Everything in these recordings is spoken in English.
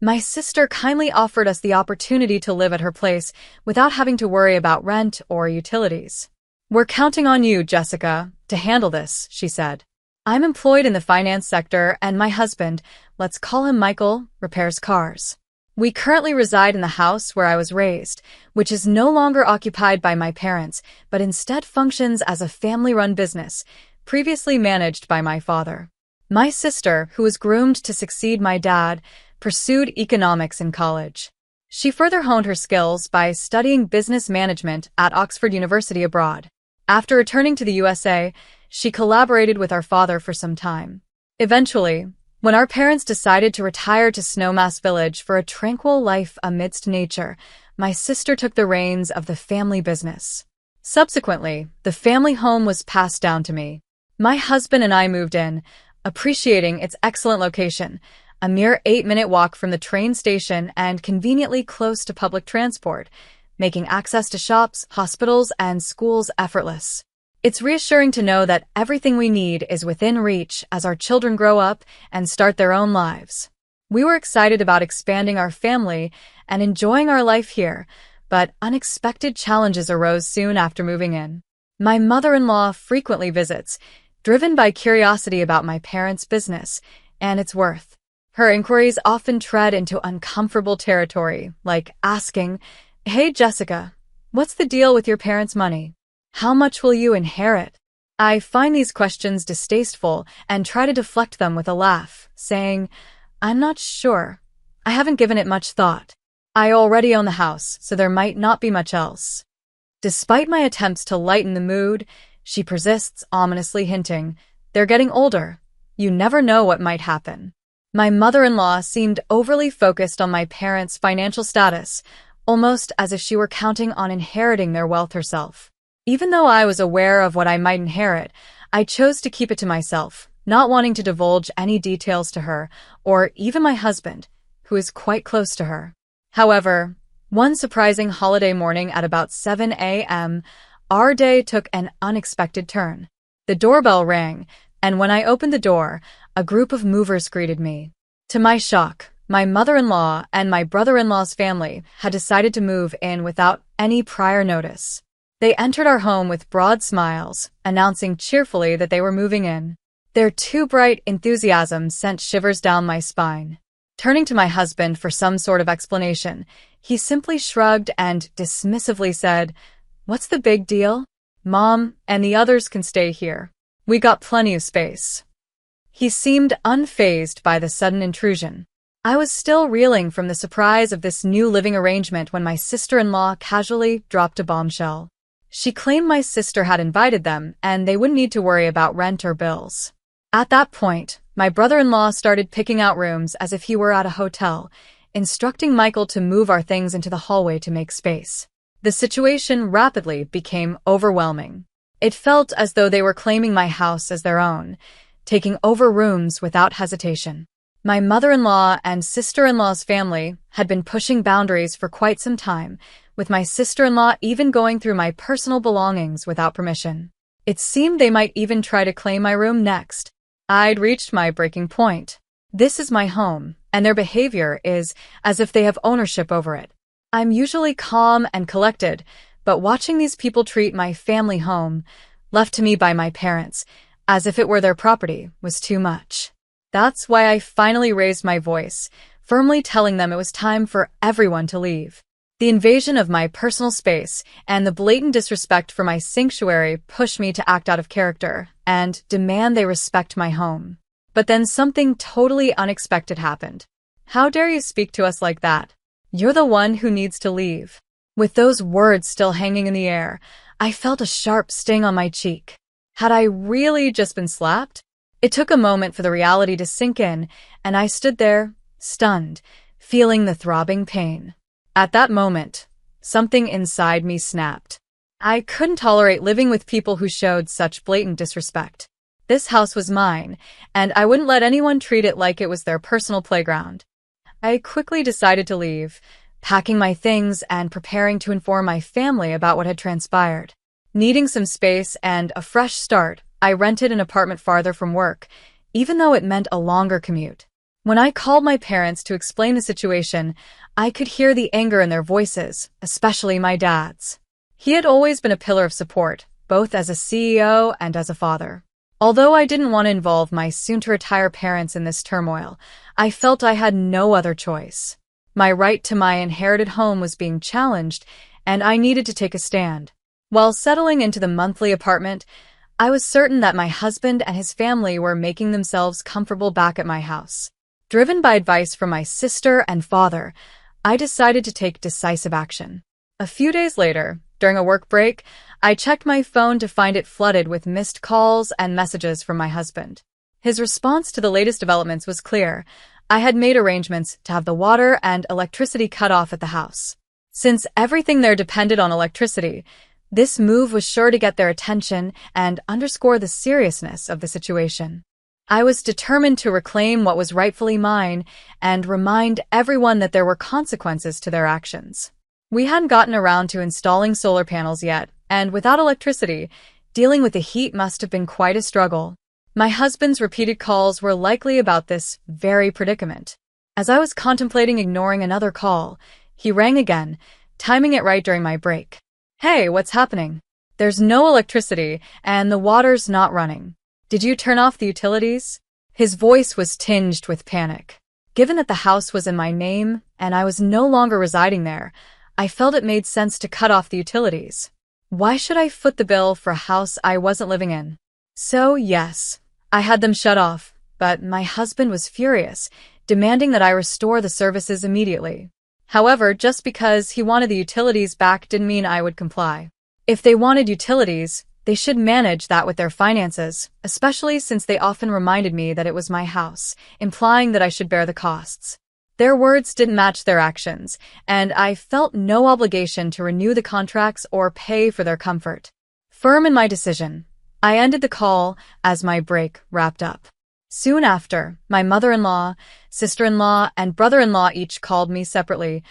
My sister kindly offered us the opportunity to live at her place without having to worry about rent or utilities. "We're counting on you, Jessica, to handle this," she said. "I'm employed in the finance sector and my husband, let's call him Michael, repairs cars. We currently reside in the house where I was raised, which is no longer occupied by my parents, but instead functions as a family-run business, previously managed by my father." My sister, who was groomed to succeed my dad, pursued economics in college. She further honed her skills by studying business management at Oxford University abroad. After returning to the USA, she collaborated with our father for some time. Eventually, when our parents decided to retire to Snowmass Village for a tranquil life amidst nature, my sister took the reins of the family business. Subsequently, the family home was passed down to me. My husband and I moved in, appreciating its excellent location, a mere 8-minute walk from the train station and conveniently close to public transport, making access to shops, hospitals, and schools effortless. It's reassuring to know that everything we need is within reach as our children grow up and start their own lives. We were excited about expanding our family and enjoying our life here, but unexpected challenges arose soon after moving in. My mother-in-law frequently visits, driven by curiosity about my parents' business and its worth. Her inquiries often tread into uncomfortable territory, like asking, "Hey, Jessica, what's the deal with your parents' money? How much will you inherit?" I find these questions distasteful and try to deflect them with a laugh, saying, "I'm not sure. I haven't given it much thought. I already own the house, so there might not be much else." Despite my attempts to lighten the mood, she persists, ominously hinting, "They're getting older. You never know what might happen." My mother-in-law seemed overly focused on my parents' financial status, almost as if she were counting on inheriting their wealth herself. Even though I was aware of what I might inherit, I chose to keep it to myself, not wanting to divulge any details to her, or even my husband, who is quite close to her. However, one surprising holiday morning at about 7 a.m., our day took an unexpected turn. The doorbell rang, and when I opened the door, a group of movers greeted me. To my shock, my mother-in-law and my brother-in-law's family had decided to move in without any prior notice. They entered our home with broad smiles, announcing cheerfully that they were moving in. Their too bright enthusiasm sent shivers down my spine. Turning to my husband for some sort of explanation, he simply shrugged and dismissively said, "What's the big deal? Mom and the others can stay here. We got plenty of space." He seemed unfazed by the sudden intrusion. I was still reeling from the surprise of this new living arrangement when my sister-in-law casually dropped a bombshell. She claimed my sister had invited them and they wouldn't need to worry about rent or bills. At that point, my brother-in-law started picking out rooms as if he were at a hotel, instructing Michael to move our things into the hallway to make space. The situation rapidly became overwhelming. It felt as though they were claiming my house as their own, taking over rooms without hesitation. My mother-in-law and sister-in-law's family had been pushing boundaries for quite some time, with my sister-in-law even going through my personal belongings without permission. It seemed they might even try to claim my room next. I'd reached my breaking point. This is my home, and their behavior is as if they have ownership over it. I'm usually calm and collected, but watching these people treat my family home, left to me by my parents, as if it were their property, was too much. That's why I finally raised my voice, firmly telling them it was time for everyone to leave. The invasion of my personal space and the blatant disrespect for my sanctuary pushed me to act out of character and demand they respect my home. But then something totally unexpected happened. "How dare you speak to us like that? You're the one who needs to leave." With those words still hanging in the air, I felt a sharp sting on my cheek. Had I really just been slapped? It took a moment for the reality to sink in, and I stood there, stunned, feeling the throbbing pain. At that moment, something inside me snapped. I couldn't tolerate living with people who showed such blatant disrespect. This house was mine, and I wouldn't let anyone treat it like it was their personal playground. I quickly decided to leave, packing my things and preparing to inform my family about what had transpired. Needing some space and a fresh start, I rented an apartment farther from work, even though it meant a longer commute. When I called my parents to explain the situation, I could hear the anger in their voices, especially my dad's. He had always been a pillar of support, both as a CEO and as a father. Although I didn't want to involve my soon-to-retire parents in this turmoil, I felt I had no other choice. My right to my inherited home was being challenged, and I needed to take a stand. While settling into the monthly apartment, I was certain that my husband and his family were making themselves comfortable back at my house. Driven by advice from my sister and father, I decided to take decisive action. A few days later, during a work break, I checked my phone to find it flooded with missed calls and messages from my husband. His response to the latest developments was clear. I had made arrangements to have the water and electricity cut off at the house. Since everything there depended on electricity, this move was sure to get their attention and underscore the seriousness of the situation. I was determined to reclaim what was rightfully mine and remind everyone that there were consequences to their actions. We hadn't gotten around to installing solar panels yet, and without electricity, dealing with the heat must have been quite a struggle. My husband's repeated calls were likely about this very predicament. As I was contemplating ignoring another call, he rang again, timing it right during my break. "Hey, what's happening? There's no electricity, and the water's not running. Did you turn off the utilities?" His voice was tinged with panic. Given that the house was in my name, and I was no longer residing there, I felt it made sense to cut off the utilities. Why should I foot the bill for a house I wasn't living in? So, yes, I had them shut off, but my husband was furious, demanding that I restore the services immediately. However, just because he wanted the utilities back didn't mean I would comply. If they wanted utilities, they should manage that with their finances, especially since they often reminded me that it was my house, implying that I should bear the costs. Their words didn't match their actions, and I felt no obligation to renew the contracts or pay for their comfort. Firm in my decision, I ended the call as my break wrapped up. Soon after, my mother-in-law, sister-in-law, and brother-in-law each called me separately,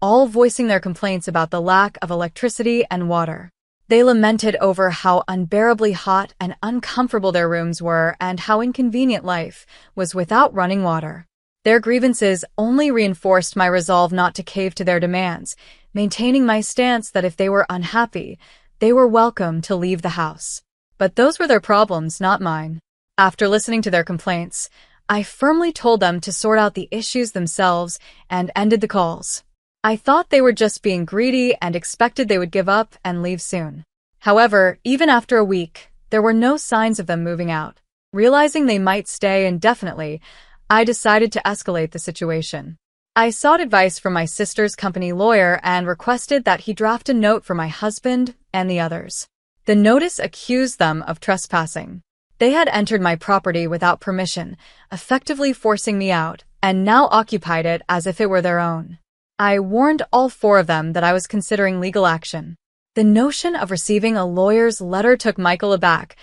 all voicing their complaints about the lack of electricity and water. They lamented over how unbearably hot and uncomfortable their rooms were and how inconvenient life was without running water. Their grievances only reinforced my resolve not to cave to their demands, maintaining my stance that if they were unhappy, they were welcome to leave the house. But those were their problems, not mine. After listening to their complaints, I firmly told them to sort out the issues themselves and ended the calls. I thought they were just being greedy and expected they would give up and leave soon. However, even after a week, there were no signs of them moving out. Realizing they might stay indefinitely, I decided to escalate the situation. I sought advice from my sister's company lawyer and requested that he draft a note for my husband and the others. The notice accused them of trespassing. They had entered my property without permission, effectively forcing me out, and now occupied it as if it were their own. I warned all four of them that I was considering legal action. The notion of receiving a lawyer's letter took Michael aback,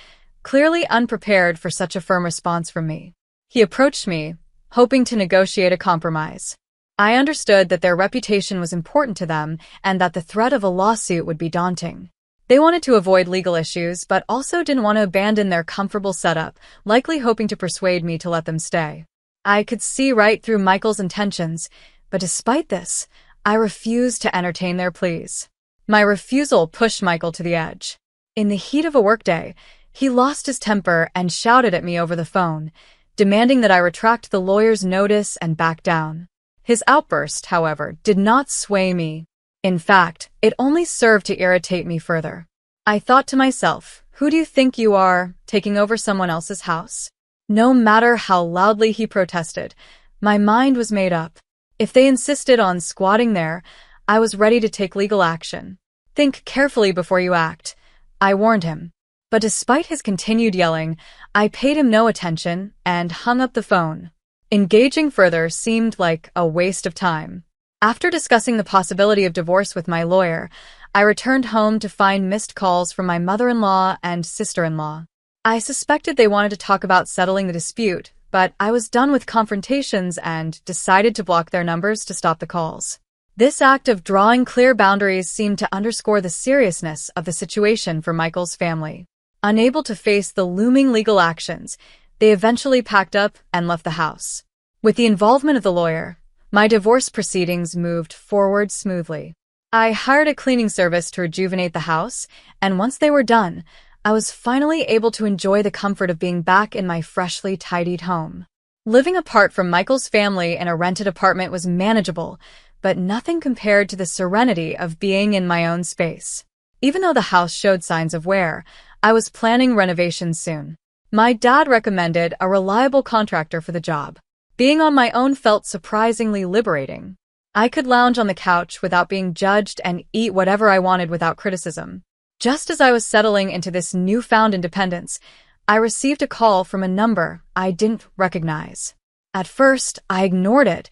clearly unprepared for such a firm response from me. He approached me, hoping to negotiate a compromise. I understood that their reputation was important to them and that the threat of a lawsuit would be daunting. They wanted to avoid legal issues, but also didn't want to abandon their comfortable setup, likely hoping to persuade me to let them stay. I could see right through Michael's intentions, but despite this, I refused to entertain their pleas. My refusal pushed Michael to the edge. In the heat of a workday, he lost his temper and shouted at me over the phone, demanding that I retract the lawyer's notice and back down. His outburst, however, did not sway me. In fact, it only served to irritate me further. I thought to myself, who do you think you are, taking over someone else's house? No matter how loudly he protested, my mind was made up. If they insisted on squatting there, I was ready to take legal action. Think carefully before you act, I warned him. But despite his continued yelling, I paid him no attention and hung up the phone. Engaging further seemed like a waste of time. After discussing the possibility of divorce with my lawyer, I returned home to find missed calls from my mother-in-law and sister-in-law. I suspected they wanted to talk about settling the dispute, but I was done with confrontations and decided to block their numbers to stop the calls. This act of drawing clear boundaries seemed to underscore the seriousness of the situation for Michael's family. Unable to face the looming legal actions, they eventually packed up and left the house. With the involvement of the lawyer, my divorce proceedings moved forward smoothly. I hired a cleaning service to rejuvenate the house, and once they were done, I was finally able to enjoy the comfort of being back in my freshly tidied home. Living apart from Michael's family in a rented apartment was manageable, but nothing compared to the serenity of being in my own space. Even though the house showed signs of wear, I was planning renovations soon. My dad recommended a reliable contractor for the job. Being on my own felt surprisingly liberating. I could lounge on the couch without being judged and eat whatever I wanted without criticism. Just as I was settling into this newfound independence, I received a call from a number I didn't recognize. At first, I ignored it,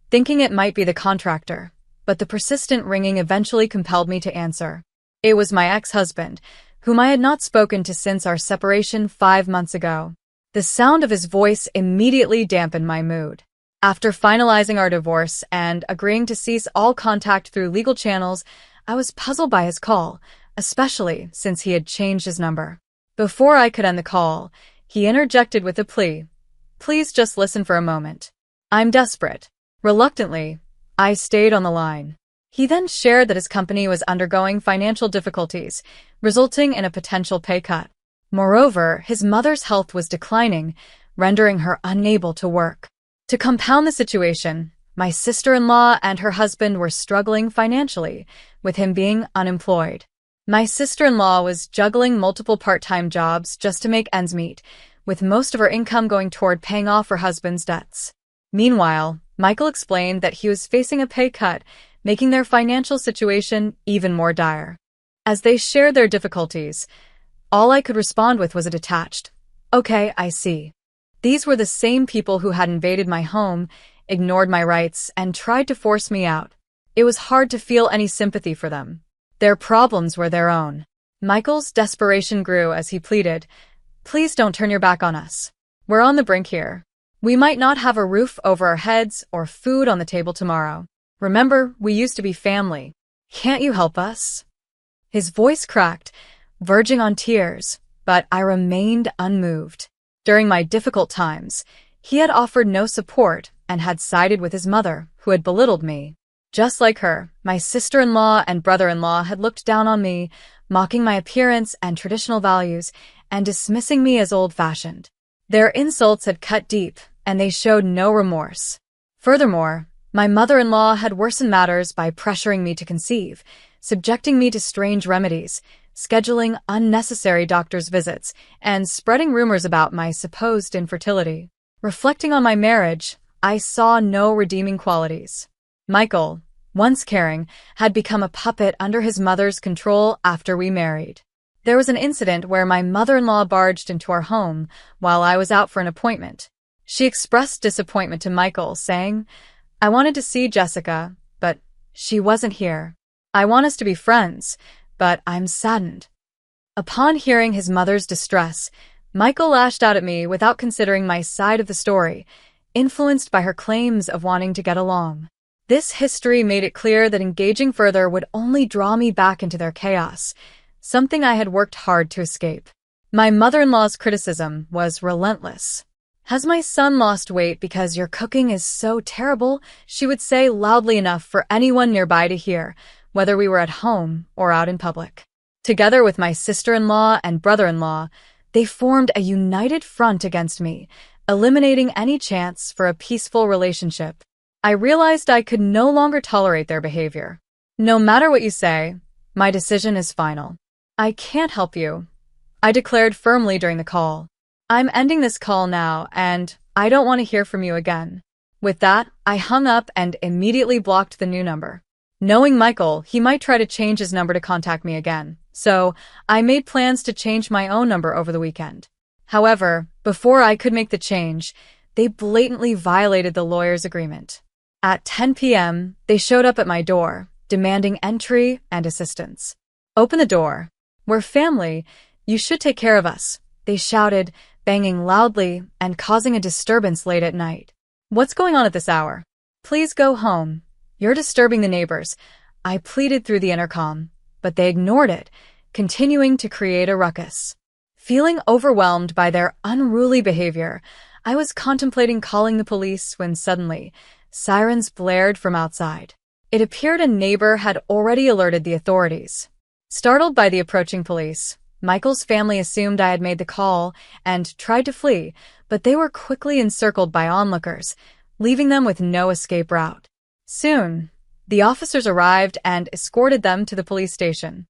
thinking it might be the contractor, but the persistent ringing eventually compelled me to answer. It was my ex-husband, whom I had not spoken to since our separation 5 months ago. The sound of his voice immediately dampened my mood. After finalizing our divorce and agreeing to cease all contact through legal channels, I was puzzled by his call, especially since he had changed his number. Before I could end the call, he interjected with a plea. "Please just listen for a moment. I'm desperate." Reluctantly, I stayed on the line. He then shared that his company was undergoing financial difficulties, resulting in a potential pay cut. Moreover, his mother's health was declining, rendering her unable to work. To compound the situation, my sister-in-law and her husband were struggling financially, with him being unemployed. My sister-in-law was juggling multiple part-time jobs just to make ends meet, with most of her income going toward paying off her husband's debts. Meanwhile, Michael explained that he was facing a pay cut, making their financial situation even more dire. As they shared their difficulties, all I could respond with was a detached, "Okay, I see." These were the same people who had invaded my home, ignored my rights, and tried to force me out. It was hard to feel any sympathy for them. Their problems were their own. Michael's desperation grew as he pleaded, "Please don't turn your back on us. We're on the brink here. We might not have a roof over our heads or food on the table tomorrow. Remember, we used to be family. Can't you help us?" His voice cracked, verging on tears, but I remained unmoved. During my difficult times, he had offered no support and had sided with his mother, who had belittled me. Just like her, my sister-in-law and brother-in-law had looked down on me, mocking my appearance and traditional values, and dismissing me as old-fashioned. Their insults had cut deep, and they showed no remorse. Furthermore, my mother-in-law had worsened matters by pressuring me to conceive, subjecting me to strange remedies, scheduling unnecessary doctor's visits, and spreading rumors about my supposed infertility. Reflecting on my marriage, I saw no redeeming qualities. Michael, once caring, had become a puppet under his mother's control after we married. There was an incident where my mother-in-law barged into our home while I was out for an appointment. She expressed disappointment to Michael, saying, "I wanted to see Jessica, but she wasn't here. I want us to be friends, but I'm saddened." Upon hearing his mother's distress, Michael lashed out at me without considering my side of the story, influenced by her claims of wanting to get along. This history made it clear that engaging further would only draw me back into their chaos, something I had worked hard to escape. My mother-in-law's criticism was relentless. "Has my son lost weight because your cooking is so terrible?" she would say loudly enough for anyone nearby to hear, whether we were at home or out in public. Together with my sister-in-law and brother-in-law, they formed a united front against me, eliminating any chance for a peaceful relationship. I realized I could no longer tolerate their behavior. "No matter what you say, my decision is final. I can't help you," I declared firmly during the call. "I'm ending this call now, and I don't want to hear from you again." With that, I hung up and immediately blocked the new number. Knowing Michael, he might try to change his number to contact me again, so I made plans to change my own number over the weekend. However, before I could make the change, they blatantly violated the lawyer's agreement. At 10 p.m., they showed up at my door, demanding entry and assistance. "Open the door. We're family. You should take care of us," they shouted, banging loudly and causing a disturbance late at night. "What's going on at this hour? Please go home. You're disturbing the neighbors," I pleaded through the intercom, but they ignored it, continuing to create a ruckus. Feeling overwhelmed by their unruly behavior, I was contemplating calling the police when suddenly, sirens blared from outside. It appeared a neighbor had already alerted the authorities. Startled by the approaching police, Michael's family assumed I had made the call and tried to flee, but they were quickly encircled by onlookers, leaving them with no escape route. Soon, the officers arrived and escorted them to the police station.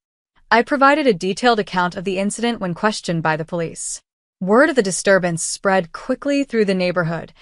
I provided a detailed account of the incident when questioned by the police. Word of the disturbance spread quickly through the neighborhood,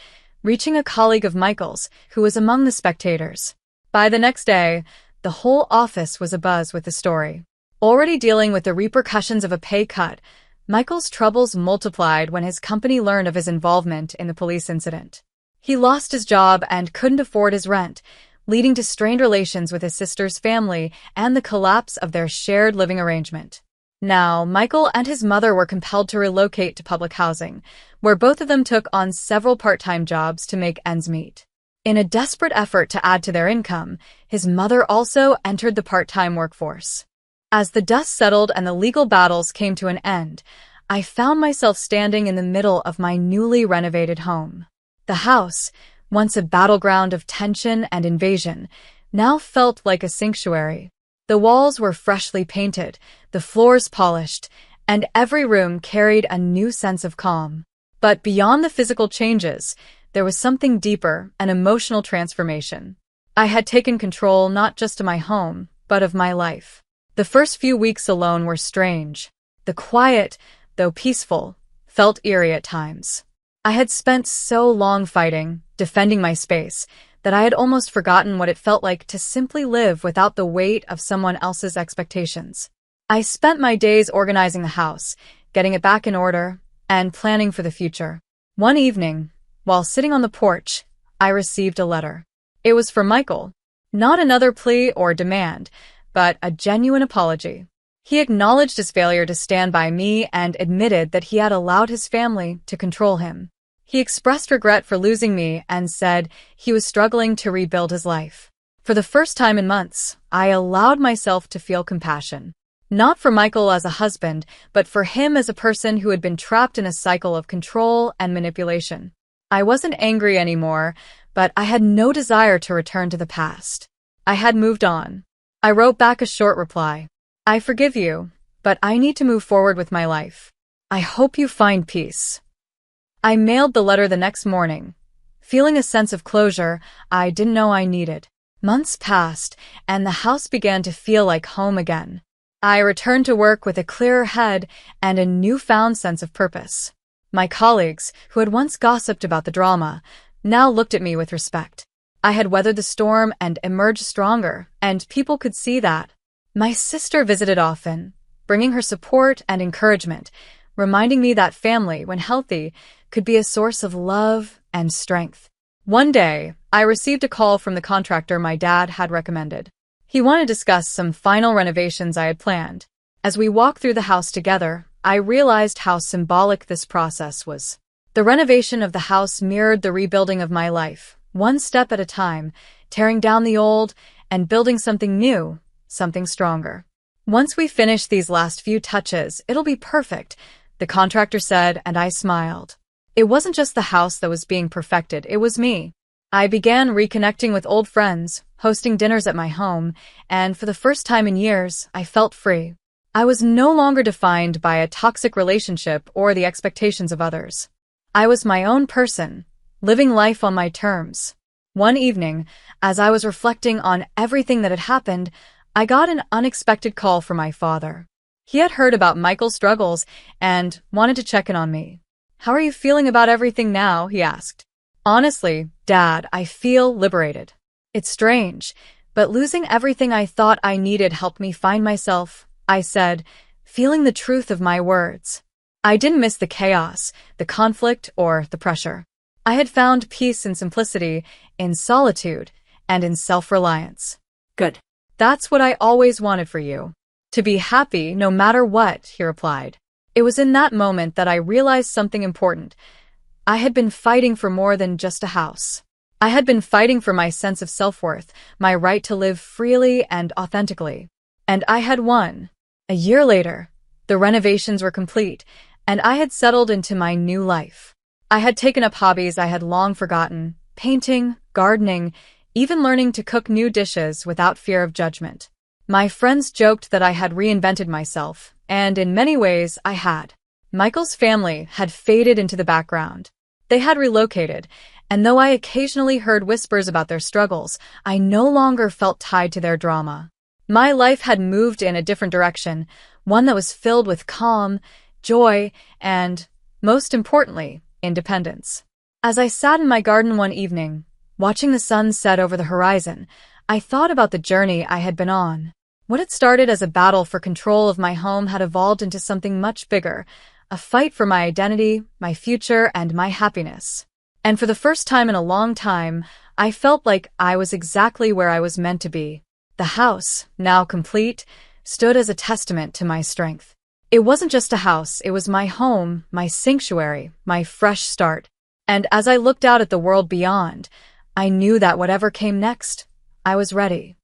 reaching a colleague of Michael's who was among the spectators. By the next day, the whole office was abuzz with the story. Already dealing with the repercussions of a pay cut, Michael's troubles multiplied when his company learned of his involvement in the police incident. He lost his job and couldn't afford his rent, leading to strained relations with his sister's family and the collapse of their shared living arrangement. Now, Michael and his mother were compelled to relocate to public housing, where both of them took on several part-time jobs to make ends meet. In a desperate effort to add to their income, his mother also entered the part-time workforce. As the dust settled and the legal battles came to an end, I found myself standing in the middle of my newly renovated home. The house, once a battleground of tension and invasion, now felt like a sanctuary. The walls were freshly painted, the floors polished, and every room carried a new sense of calm. But beyond the physical changes, there was something deeper, an emotional transformation. I had taken control not just of my home, but of my life. The first few weeks alone were strange. The quiet, though peaceful, felt eerie at times. I had spent so long fighting, defending my space, that I had almost forgotten what it felt like to simply live without the weight of someone else's expectations. I spent my days organizing the house, getting it back in order, and planning for the future. One evening, while sitting on the porch, I received a letter. It was from Michael. Not another plea or demand, but a genuine apology. He acknowledged his failure to stand by me and admitted that he had allowed his family to control him. He expressed regret for losing me and said he was struggling to rebuild his life. For the first time in months, I allowed myself to feel compassion. Not for Michael as a husband, but for him as a person who had been trapped in a cycle of control and manipulation. I wasn't angry anymore, but I had no desire to return to the past. I had moved on. I wrote back a short reply. I forgive you, but I need to move forward with my life. I hope you find peace. I mailed the letter the next morning, feeling a sense of closure I didn't know I needed. Months passed, and the house began to feel like home again. I returned to work with a clearer head and a newfound sense of purpose. My colleagues, who had once gossiped about the drama, now looked at me with respect. I had weathered the storm and emerged stronger, and people could see that. My sister visited often, bringing her support and encouragement, reminding me that family, when healthy, could be a source of love and strength. One day, I received a call from the contractor my dad had recommended. He wanted to discuss some final renovations I had planned. As we walked through the house together, I realized how symbolic this process was. The renovation of the house mirrored the rebuilding of my life, one step at a time, tearing down the old and building something new, something stronger. Once we finish these last few touches, it'll be perfect, the contractor said, and I smiled. It wasn't just the house that was being perfected, it was me. I began reconnecting with old friends, hosting dinners at my home, and for the first time in years, I felt free. I was no longer defined by a toxic relationship or the expectations of others. I was my own person, living life on my terms. One evening, as I was reflecting on everything that had happened, I got an unexpected call from my father. He had heard about Michael's struggles and wanted to check in on me. "How are you feeling about everything now?" he asked. "Honestly, Dad, I feel liberated. It's strange, but losing everything I thought I needed helped me find myself," I said, feeling the truth of my words. I didn't miss the chaos, the conflict, or the pressure. I had found peace in simplicity, in solitude, and in self-reliance. "Good. That's what I always wanted for you. To be happy no matter what," he replied. It was in that moment that I realized something important. I had been fighting for more than just a house. I had been fighting for my sense of self-worth, my right to live freely and authentically. And I had won. A year later, the renovations were complete, and I had settled into my new life. I had taken up hobbies I had long forgotten, painting, gardening, even learning to cook new dishes without fear of judgment. My friends joked that I had reinvented myself, and in many ways I had. Michael's family had faded into the background. They had relocated, and though I occasionally heard whispers about their struggles, I no longer felt tied to their drama. My life had moved in a different direction, one that was filled with calm, joy, and, most importantly, independence. As I sat in my garden one evening, watching the sun set over the horizon, I thought about the journey I had been on. What had started as a battle for control of my home had evolved into something much bigger, a fight for my identity, my future, and my happiness. And for the first time in a long time, I felt like I was exactly where I was meant to be. The house, now complete, stood as a testament to my strength. It wasn't just a house, it was my home, my sanctuary, my fresh start. And as I looked out at the world beyond, I knew that whatever came next, I was ready.